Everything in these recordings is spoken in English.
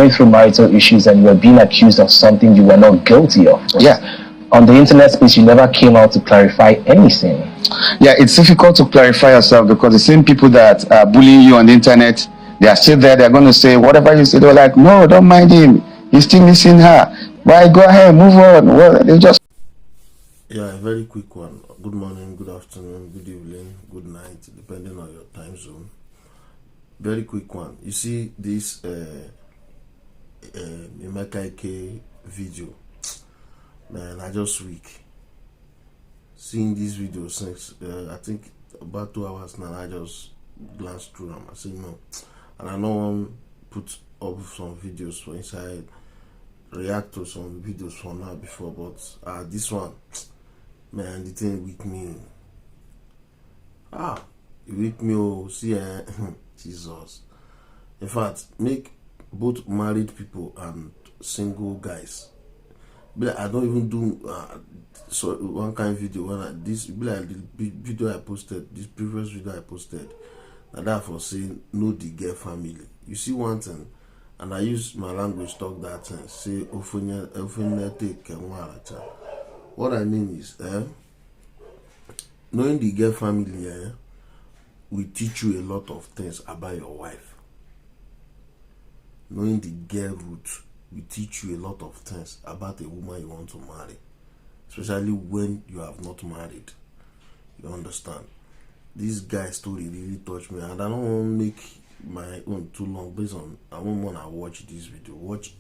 going through marital issues and you were being accused of something you were not guilty of. Yeah. On the internet space, you never came out to clarify anything. Yeah, it's difficult to clarify yourself because the same people that are bullying you on the internet, they are still there. They're going to say whatever you say. They're like, no, don't mind him. He's still missing her. Why? Go ahead, move on. Well, they just. Yeah, a very quick one. Good morning, good afternoon, good evening, good night, depending on your time zone. Very quick one. You see this Emeka Ike video. Man, I just weak. Seeing this video since I think about 2 hours now, I just glanced through them. I said no, and I know one put up some videos for inside, react to some videos from now before, but this one, man, the thing weak me. It weak me. Oh, see, Jesus. In fact, make both married people and single guys. But I don't even do so one kind of video when this be like the video I posted, this previous video I posted, and that for saying no the girl family. You see one thing, and I use my language talk that thing, say ofunya take what I mean is knowing the girl family will teach you a lot of things about your wife. Knowing the girl root will teach you a lot of things about a woman you want to marry, especially when you have not married. You understand? This guy's story really touched me, and I don't want to make my own too long based on I won't want to watch this video. Watch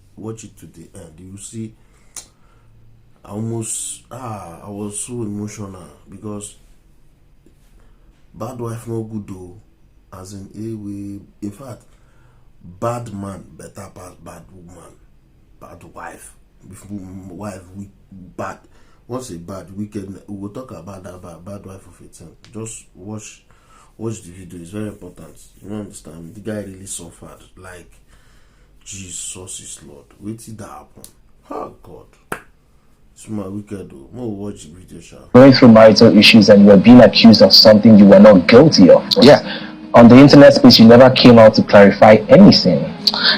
it to the end. You see, I was so emotional because bad wife no good though, as in a way. In fact, bad man better pass bad woman. Bad wife, bad. Once a bad wicked, we will talk about that bad wife of a thing. Just watch the video. It's very important. You understand? The guy really suffered. Like Jesus is Lord. Wait till that happen. Oh God, it's my wicked though. More watch the video, sha. Going through marital issues and you were being accused of something you were not guilty of. Yeah. On the internet space, you never came out to clarify anything.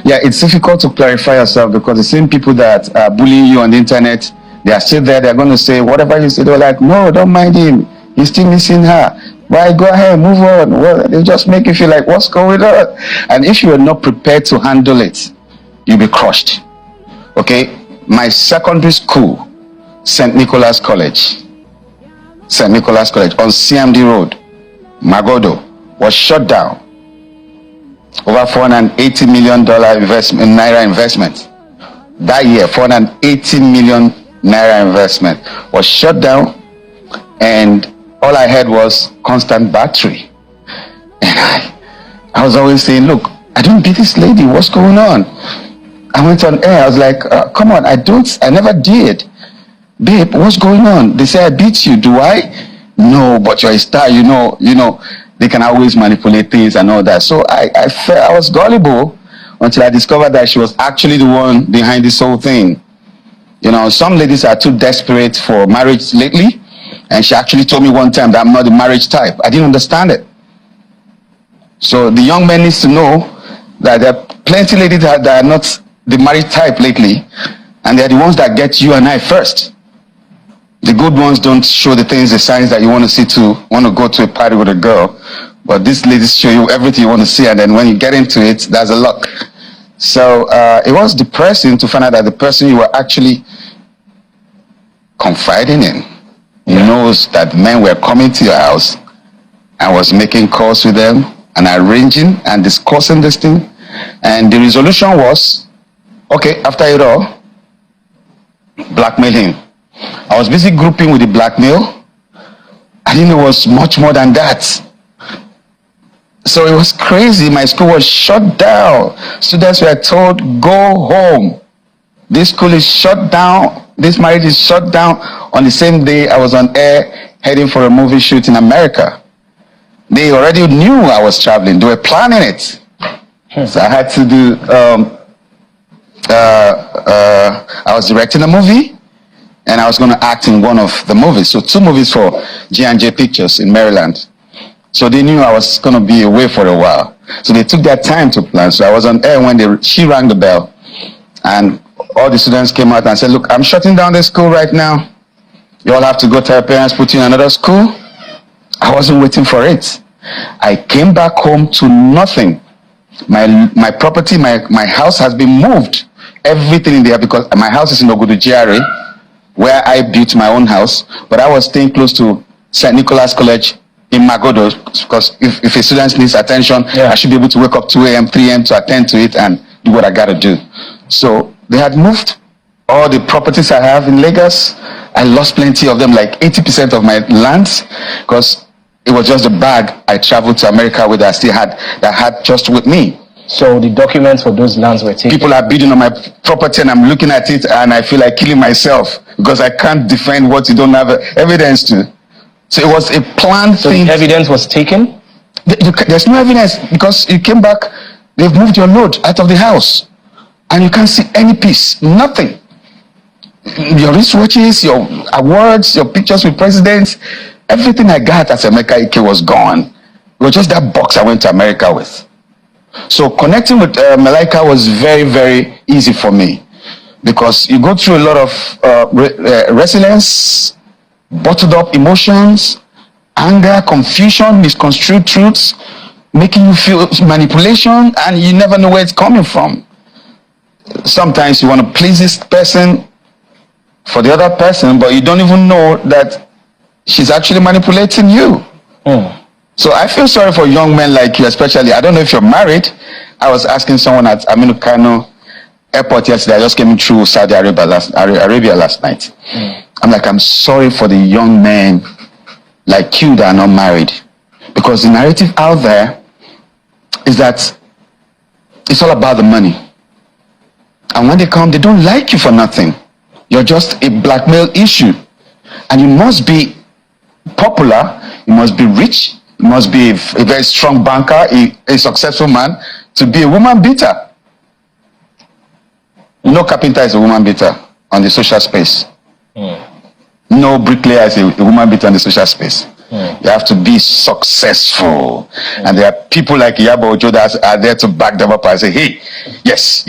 Yeah, it's difficult to clarify yourself because the same people that are bullying you on the internet, they are still there. They're going to say whatever you say. They're like, no, don't mind him. He's still missing her. Why? Go ahead, move on. Well, they just make you feel like what's going on. And if you are not prepared to handle it, you'll be crushed. Okay, my secondary school, St. Nicholas College on CMD Road, Magodo, was shut down. Over $480 million investment, naira investment. That year, 480 million naira investment was shut down, and all I had was constant battery. And I was always saying, look, I don't beat this lady. What's going on? I went on air. I was like, come on, I never did. Babe, what's going on? They say I beat you. Do I? No, but you're a star. You know. They can always manipulate things and all that. So I felt I was gullible until I discovered that she was actually the one behind this whole thing. You know, some ladies are too desperate for marriage lately, and she actually told me one time that I'm not the marriage type. I didn't understand it. So the young man needs to know that there are plenty of ladies that are not the marriage type lately, and they're the ones that get you and I first. The good ones don't show the things, the signs that you want to go to a party with a girl. But these ladies show you everything you want to see, and then when you get into it, there's a luck. So it was depressing to find out that the person you were actually confiding in knows that men were coming to your house and was making calls with them and arranging and discussing this thing. And the resolution was, okay, after it all, blackmail him. I was busy grouping with the blackmail. I didn't know it was much more than that. So it was crazy. My school was shut down. Students were told, go home. This school is shut down. This marriage is shut down. On the same day, I was on air heading for a movie shoot in America. They already knew I was traveling. They were planning it. So I had to do, I was directing a movie, and I was going to act in one of the movies. So 2 movies for G&J Pictures in Maryland. So they knew I was going to be away for a while. So they took their time to plan. So I was on air when she rang the bell. And all the students came out and said, look, I'm shutting down the school right now. You all have to go to your parents, put you in another school. I wasn't waiting for it. I came back home to nothing. My property, my house has been moved. Everything in there, because my house is in Ogudu GRA, where I built my own house. But I was staying close to St. Nicholas College in Magodo, because if a student needs attention, I should be able to wake up 2 a.m., 3 a.m. to attend to it and do what I got to do. So they had moved all the properties I have in Lagos. I lost plenty of them, like 80% of my lands, because it was just a bag I traveled to America with that I had just with me. So the documents for those lands were taken. People are bidding on my property and I'm looking at it and I feel like killing myself because I can't defend what you don't have evidence to. So it was a planned thing. The evidence was taken? There's no evidence because you came back, they've moved your load out of the house and you can't see any piece, nothing. Your wristwatches, your awards, your pictures with presidents, everything I got as Emeka Ike was gone. It was just that box I went to America with. So connecting with Malaika was very, very easy for me because you go through a lot of resilience, bottled up emotions, anger, confusion, misconstrued truths, making you feel manipulation, and you never know where it's coming from. Sometimes you want to please this person for the other person, but you don't even know that she's actually manipulating you. So I feel sorry for young men like you, especially. I don't know if you're married. I was asking someone at Aminu Kano airport yesterday. I just came through Saudi Arabia last night. I'm like, I'm sorry for the young men like you that are not married, because the narrative out there is that it's all about the money. And when they come, they don't like you for nothing. You're just a blackmail issue. And you must be popular, you must be rich, you must be a very strong banker, a successful man, to be a woman beater. No carpenter is a woman beater on the social space. No bricklayer is a woman beater on the social space. You have to be successful. And there are people like Yabo Ojo that are there to back them up and say, hey, yes,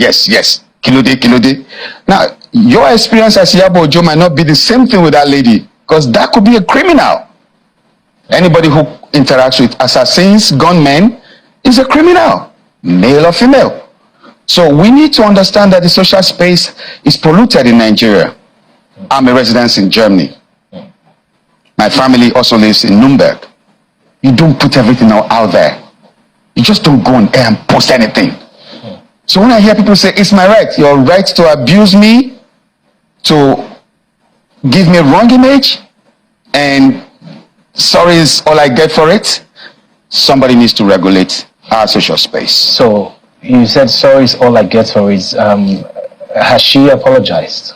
Kilode, Kilode. Now, your experience as Yabo Ojo might not be the same thing with that lady, because that could be a criminal. Anybody who interacts with assassins, gunmen, is a criminal, male or female. So we need to understand that the social space is polluted in Nigeria. I'm a resident in Germany. My family also lives in Nuremberg. You don't put everything out there. You just don't go on air and post anything. So when I hear people say, it's my right, your right to abuse me, to give me a wrong image, and sorry is all I get for it, somebody needs to regulate our social space. So you said sorry is all I get for it. Has she apologized?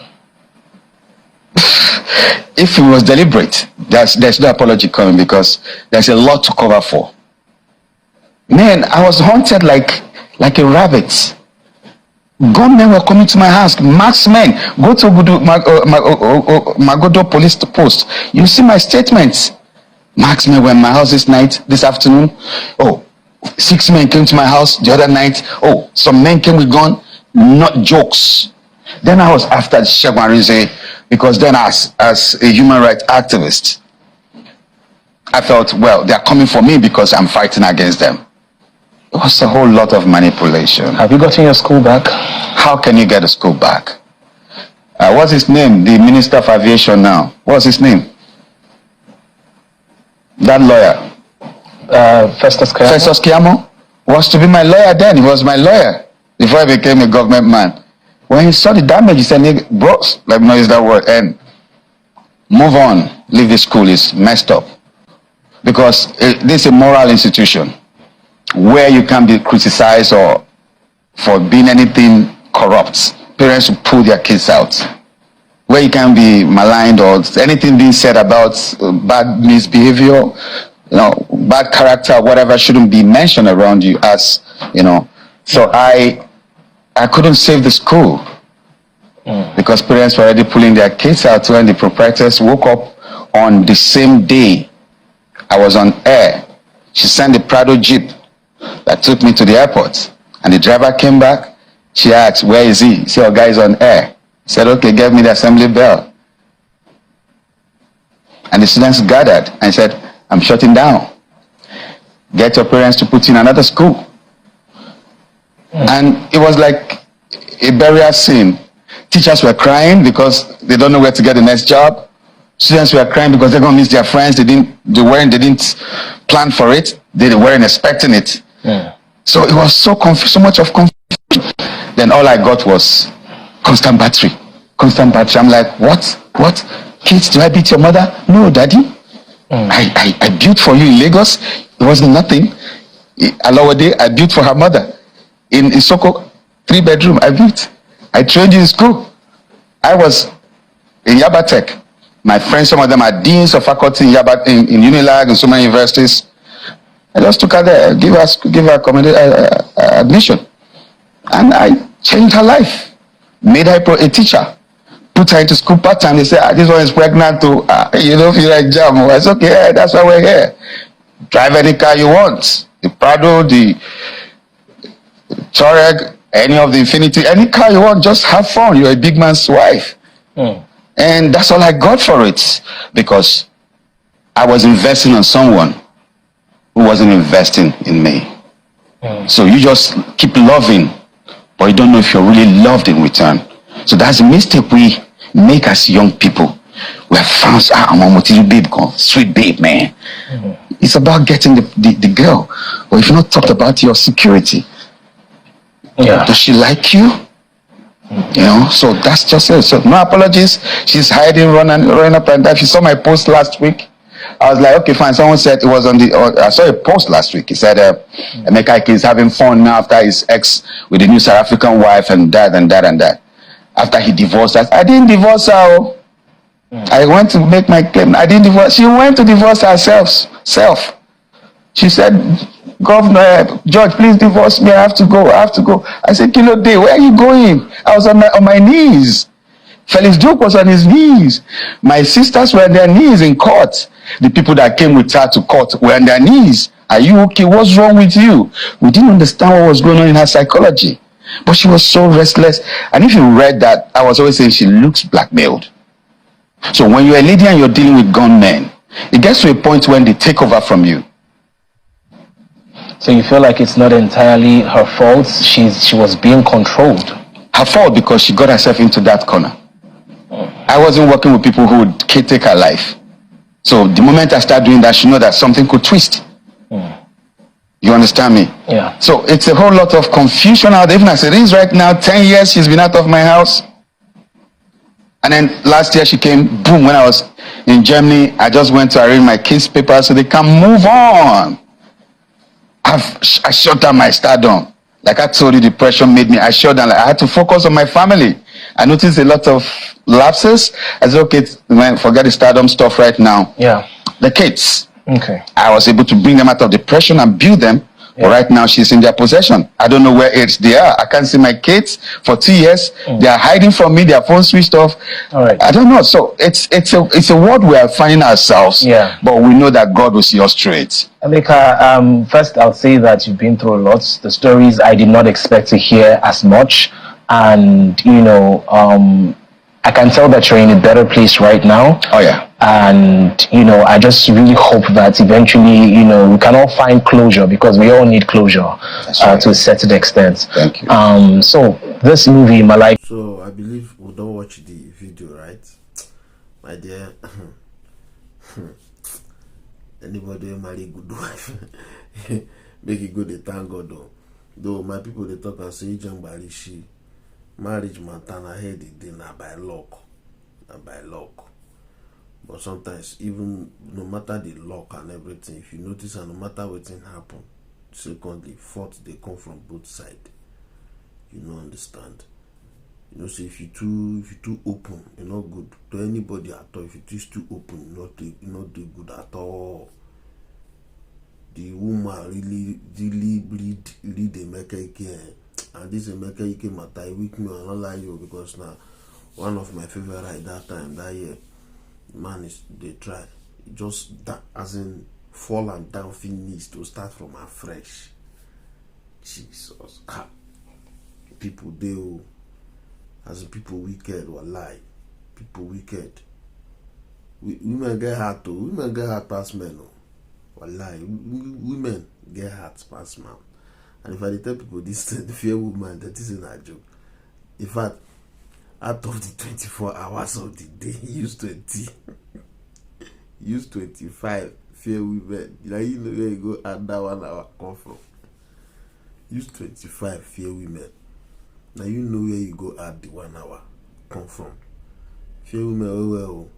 If it was deliberate, there's no apology coming, because there's a lot to cover for. Man, I was haunted like a rabbit. Gunmen were coming to my house. Marksmen. Go to Magodo police post. You see my statements. Marksmen were in my house this afternoon. Oh, 6 men came to my house the other night. Oh, some men came with gun. Not jokes. Then I was after Shagwarize, because then as a human rights activist, I felt, well, they're coming for me because I'm fighting against them. It was a whole lot of manipulation. Have you gotten your school back? How can you get a school back? What's his name? The Minister of Aviation now. What's his name? That lawyer. Festus Keyamo? Festus Keyamo was to be my lawyer then. He was my lawyer before I became a government man. When he saw the damage, he said, bro, let me know use that word, and move on. Leave the school. Is messed up. Because this is a moral institution where you can be criticized or for being anything corrupt. Parents will pull their kids out. Where you can be maligned or anything being said about bad misbehavior, bad character, whatever, shouldn't be mentioned around you as, So I couldn't save the school because parents were already pulling their kids out when the proprietors woke up on the same day I was on air. She sent a Prado Jeep that took me to the airport, and the driver came back. She asked, where is he? He said, oh, guy is on air. He said, okay, give me the assembly bell. And the students gathered and said, I'm shutting down. Get your parents to put in another school. And it was like a burial scene. Teachers were crying because they don't know where to get the next job. Students were crying because they're going to miss their friends. They didn't plan for it. They weren't expecting it. Yeah. So it was so much of confusion. Then all I got was constant battery. Constant battery. I'm like, what? Kids, do I beat your mother? No, daddy. I built for you in Lagos. It wasn't nothing. Alawade, I built for her mother. In Isoko, 3-bedroom, I built. I trained you in school. I was in Yabatech. My friends, some of them are deans of faculty in Unilag and so many universities. I just took her there, give her admission. And I changed her life. Made her a teacher. Put her into school part-time. They say, this one is pregnant too. You don't feel like jam. It's okay, that's why we're here. Drive any car you want. The Prado, the Touareg, any of the Infinity, any car you want, just have fun. You're a big man's wife. And that's all I got for it, because I was investing on someone who wasn't investing in me. So you just keep loving, but you don't know if you're really loved in return. So that's a mistake we make as young people. We have found, I'm a babe, sweet babe, man. It's about getting the girl. Or if you not talked about your security. Yeah. Does she like you? You know, so that's just it. So no apologies. She's hiding, running up and down. She saw my post last week. I was like, okay, fine. Someone said it was on I saw a post last week. He said, Emeka Ike is having fun now after his ex with a new South African wife and that and that and that. After he divorced us. I didn't divorce her. I went to make my claim. I didn't divorce. She went to divorce herself. She said, Governor, George, please divorce me. I have to go. I said, Kilo Day, where are you going? I was on my knees. Felix Duke was on his knees. My sisters were on their knees in court. The people that came with her to court were on their knees. Are you okay? What's wrong with you? We didn't understand what was going on in her psychology. But she was so restless. And if you read that, I was always saying she looks blackmailed. So when you're a lady and you're dealing with gunmen, it gets to a point when they take over from you. So you feel like it's not entirely her fault? She was being controlled. Her fault because she got herself into that corner. I wasn't working with people who would take her life. So the moment I start doing that, she know that something could twist. You understand me? Yeah. So it's a whole lot of confusion out there. Even as it is right now, 10 years she's been out of my house. And then last year she came, boom, when I was in Germany, I just went to arrange my kids' papers so they can move on. I shut down my stardom. Like I told you, depression made me, I shut down. Like I had to focus on my family. I noticed a lot of lapses. I said, okay, man, forget the stardom stuff right now. Yeah. The kids. Okay. I was able to bring them out of depression and build them. Yeah. But right now she's in their possession. I don't know where age they are. I can't see my kids for 2 years. They are hiding from me. Their phone switched off. All right. I don't know. So it's a world we are finding ourselves. Yeah. But we know that God will see us straight. Emeka, first I'll say that you've been through a lot. The stories I did not expect to hear as much. And, you know, I can tell that you're in a better place right now. Oh, yeah. And, you know, I just really hope that eventually, you know, we can all find closure, because we all need closure to a certain extent. Thank you. So this movie, Malai. So I believe we don't watch the video, right? My dear, anybody marry good wife, make it good, they thank God though my people, they talk and say, she marriage matter, I heard it, they not by luck. But sometimes, even no matter the luck and everything, if you notice, and no matter what thing happen, secondly, fourth, they come from both sides. You know, understand? You know, so if you too open, you're not good to anybody at all. If you too open, you're not do good at all. The woman really lead Emeka Ike, and this Emeka Ike matter weak me, and not lie you, because now one of my favorite at that time, that year. Man, they try just that, as in fall and down finish to start from afresh. Jesus. people they oh, as in people wicked or lie. People wicked. Women get heart too. Women get heart past men. Oh. Wallahi, women get heart past man. And if I tell people this fear woman, that isn't a joke. In fact, out of the 24 hours of the day, use 20, use 25 fear women. You know where you go add that 1 hour come from. Use 25 fear women. Now you know where you go add the 1 hour come from. Fear women, well.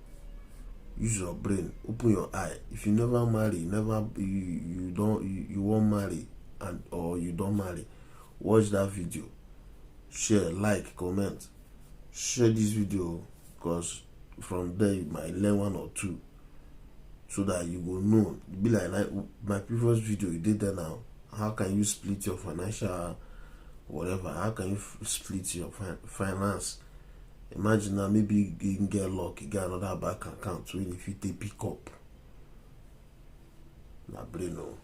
Use your brain, open your eye. If you never marry, you won't marry, and or you don't marry, watch that video, share, like, comment, share this video, because from there you might learn 1 or 2, so that you will know. Be like my previous video you did that now. How can you split your financial whatever? How can you split your finance? Imagine now, maybe you can get luck, you get another bank account when if you take pick up. Na brain, no.